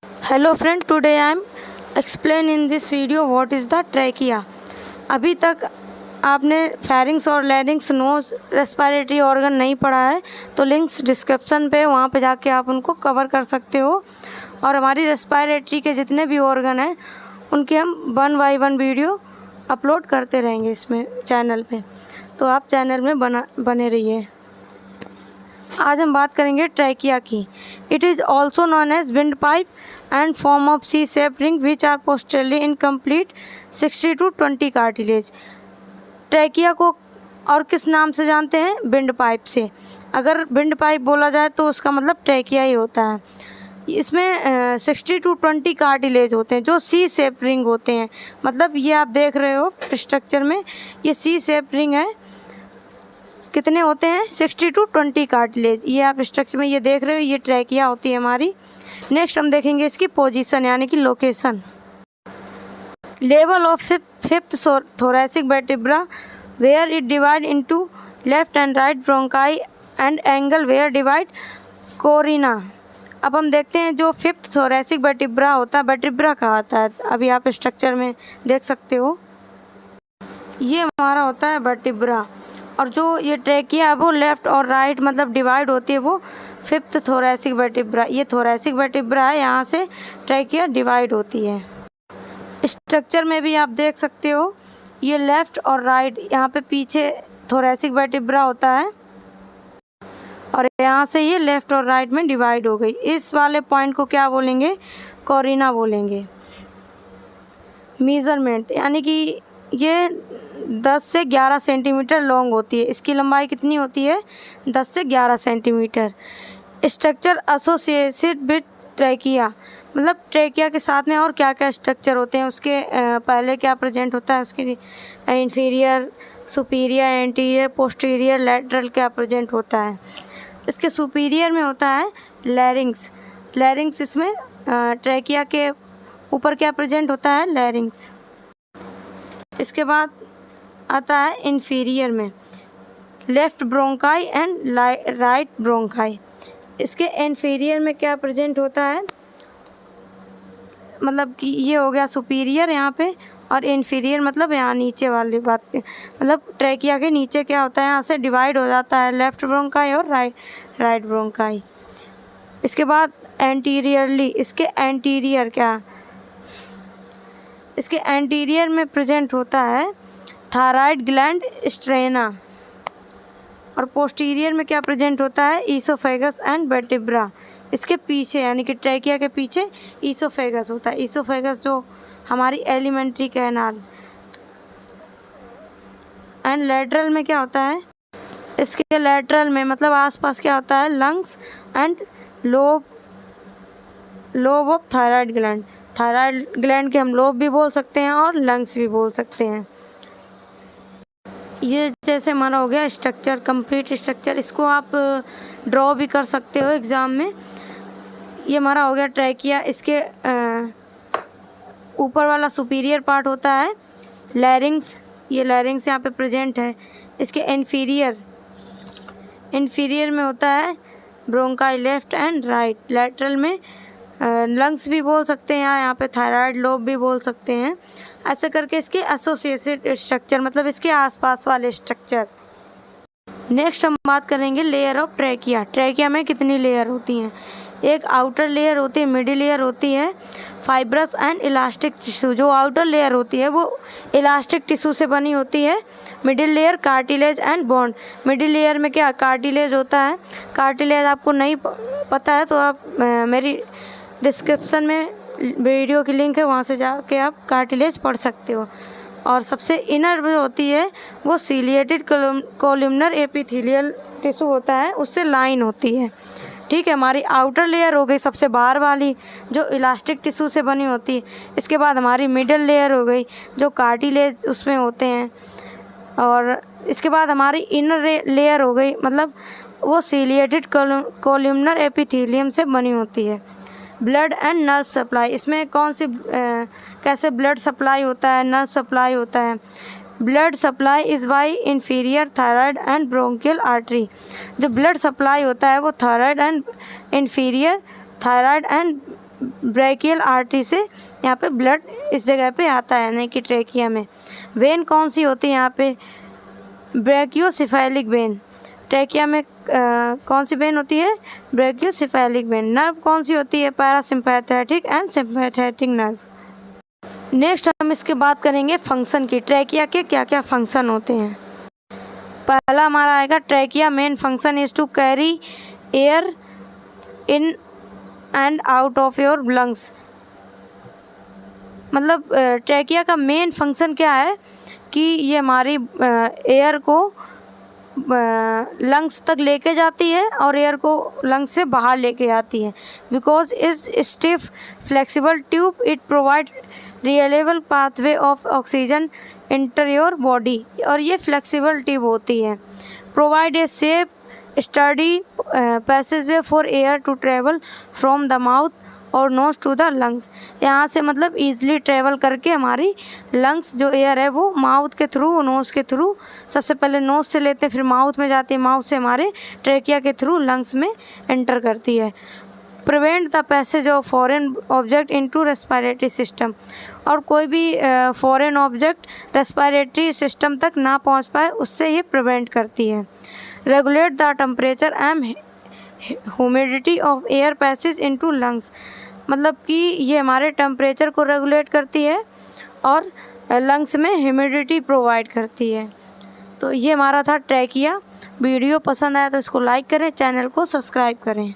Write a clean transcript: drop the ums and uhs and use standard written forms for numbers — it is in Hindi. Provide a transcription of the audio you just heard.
Hello friend, today I am explain in this video what is the trachea. अभी तक आपने फेरिंग्स और लैरिंग्स, नोज, रेस्पिरेटरी ऑर्गन नहीं पढ़ा है तो लिंक्स डिस्क्रिप्शन पे, वहाँ पे जाके आप उनको कवर कर सकते हो। और हमारी रेस्पिरेटरी के जितने भी ऑर्गन हैं उनके हम 1 बाय 1 वीडियो अपलोड करते रहेंगे इसमें चैनल पे, तो आप चैनल में बने रहिए। आज हम बात करेंगे ट्रैकिया की। It is also known as windpipe and form of C-shaped ring which are posteriorly incomplete 60 to 20 cartilage। Trachea को और किस नाम से जानते हैं? विंड पाइप से। अगर विंड पाइप बोला जाए तो उसका मतलब ट्रैकिया ही होता है। इसमें 60 to 20 कार्टिलेज होते हैं जो सी शेप रिंग होते हैं। मतलब ये आप देख रहे हो स्ट्रक्चर में, ये सी शेप रिंग है। कितने होते हैं? 60 to 20 कार्टिलेज। ये आप स्ट्रक्चर में ये देख रहे हो, ये ट्रैकिया होती है हमारी। नेक्स्ट हम देखेंगे इसकी पोजीशन यानी कि location. Level of fifth thoracic vertebra where it divide into left and right bronchi and angle where divide corona। अब हम देखते हैं जो फिफ्थ thoracic vertebra होता है, वर्टिब्रा कहा होता है, अभी आप स्ट्रक्चर में देख सकते हो, ये हमारा होता है वर्टिब्रा। और जो ये ट्रैकिया है वो लेफ्ट और राइट मतलब डिवाइड होती है, वो फिफ्थ thoracic vertebra। ये thoracic vertebra है, यहाँ से ट्रैकिया डिवाइड होती है। स्ट्रक्चर में भी आप देख सकते हो, ये लेफ्ट और राइट, यहाँ पे पीछे thoracic vertebra होता है और यहाँ से ये लेफ्ट और राइट में डिवाइड हो गई। इस वाले पॉइंट को क्या बोलेंगे? कोरिना बोलेंगे। मेजरमेंट यानी कि ये 10 से 11 सेंटीमीटर लॉन्ग होती है। इसकी लंबाई कितनी होती है? 10 से 11 centimetre. Structure associated with trachea, मतलब ट्रैकिया के साथ में और क्या क्या स्ट्रक्चर होते हैं, उसके पहले क्या प्रेजेंट होता है, उसके inferior, superior, anterior, posterior, lateral क्या प्रेजेंट होता है। इसके सुपीरियर में होता है लैरिंग्स। लैरिंग्स इसमें ट्रैकिया के ऊपर क्या प्रेजेंट होता है? लैरिंग्स। इसके बाद आता है इंफीरियर में left bronchi and right bronchi. इसके इंफीरियर में क्या प्रेजेंट होता है? मतलब कि ये हो गया सुपीरियर यहाँ पे, और इंफीरियर मतलब यहाँ नीचे वाली बात, मतलब ट्रैकिया के नीचे क्या होता है, यहाँ से डिवाइड हो जाता है लेफ्ट ब्रोंकाई और राइट ब्रोंकाई। इसके बाद एंटीरियरली, इसके एंटीरियर क्या, इसके एंटीरियर में प्रेजेंट होता है थायराइड ग्लैंड स्ट्रेना। और पोस्टीरियर में क्या प्रेजेंट होता है? Oesophagus and vertebra. इसके पीछे यानी कि ट्रैकिया के पीछे ईसोफेगस होता है। ईसोफेगस जो हमारी एलिमेंट्री कैनाल। एंड लैटरल में क्या होता है? इसके लैटरल में मतलब आसपास क्या होता है? Lungs and lobe of thyroid gland. Thyroid gland के हम लोब भी बोल सकते हैं और लंग्स भी बोल सकते हैं। ये जैसे हमारा हो गया स्ट्रक्चर, कंप्लीट स्ट्रक्चर। इसको आप ड्रॉ भी कर सकते हो एग्ज़ाम में। ये हमारा हो गया ट्रैकिया। इसके ऊपर वाला सुपीरियर पार्ट होता है लैरिंग्स। ये लैरिंग्स यहाँ पे प्रेजेंट है। इसके इन्फीरियर में होता है bronchi left and right. Lateral में लंग्स भी बोल सकते हैं, यहाँ पे थायराइड लोब भी बोल सकते हैं। ऐसे करके इसके एसोसिएटेड स्ट्रक्चर मतलब इसके आसपास वाले स्ट्रक्चर। नेक्स्ट हम बात करेंगे लेयर ऑफ ट्रैकिया। ट्रैकिया में कितनी लेयर होती हैं? एक आउटर लेयर होती है, मिडिल लेयर होती है, फाइब्रस एंड इलास्टिक टिश्यू। जो आउटर लेयर होती है वो इलास्टिक टिश्यू से बनी होती है। Middle layer cartilage and bond. Middle layer में क्या कार्टिलेज होता है। कार्टिलेज आपको नहीं पता है तो आप मेरी डिस्क्रिप्शन में वीडियो की लिंक है, वहाँ से जाके आप कार्टिलेज पढ़ सकते हो। और सबसे इनर जो होती है वो सीलिएटेड कोलुमनर एपिथेलियल टिश्यू होता है, उससे लाइन होती है। ठीक है, हमारी आउटर लेयर हो गई सबसे बाहर वाली जो इलास्टिक टिश्यू से बनी होती है। इसके बाद हमारी मिडिल लेयर हो गई जो कार्टिलेज उसमें होते हैं। और इसके बाद हमारी इनर लेयर हो गई मतलब वो सीलिएटेड कोलुमनर एपिथेलियम से बनी होती है। ब्लड एंड नर्व सप्लाई, इसमें कौन सी कैसे ब्लड सप्लाई होता है, नर्व सप्लाई होता है। Blood supply is by inferior thyroid and bronchial artery. जो ब्लड सप्लाई होता है वो thyroid and inferior thyroid and brachial artery से यहाँ पे ब्लड इस जगह पे आता है, यानी कि ट्रेकिया में। वेन कौन सी होती है यहाँ पे? Brachiocephalic when. ट्रेकिया में कौन सी वेन होती है? Brachiocephalic when. नर्व कौन सी होती है? Parasympathetic and sympathetic nerve. Next हम इसके बात करेंगे फंक्शन की। ट्रेकिया के क्या क्या फंक्शन होते हैं। पहला हमारा आएगा trachea main function is to carry air in and out of your lungs. मतलब ट्रेकिया का मेन फंक्शन क्या है कि ये हमारी एयर को लंग्स तक लेके जाती है और एयर को लंग्स से बाहर लेके आती है। बिकॉज इस stiff flexible tube it provide reliable pathway of oxygen into your body. और ये फ्लेक्सिबल ट्यूब होती है। Provide a safe sturdy passageway for air to travel from the mouth और नोज टू द लंग्स। यहाँ से मतलब ईजिली ट्रेवल करके हमारी लंग्स जो एयर है वो माउथ के थ्रू, नोज़ के थ्रू, सबसे पहले नोज़ से लेते हैं फिर माउथ में जाती है, माउथ से हमारे ट्रेकिया के थ्रू लंग्स में एंटर करती है। Prevent the passage of foreign object into respiratory system. और कोई भी फॉरेन ऑब्जेक्ट रेस्पिरेटरी सिस्टम तक ना पहुँच पाए उससे ये प्रिवेंट करती है। Regulate the temperature and humidity of air passage into lungs. मतलब कि ये हमारे टेम्परेचर को रेगुलेट करती है और लंग्स में ह्यूमिडिटी प्रोवाइड करती है। तो ये हमारा था ट्रेकिया। वीडियो पसंद आया तो इसको लाइक करें, चैनल को सब्सक्राइब करें।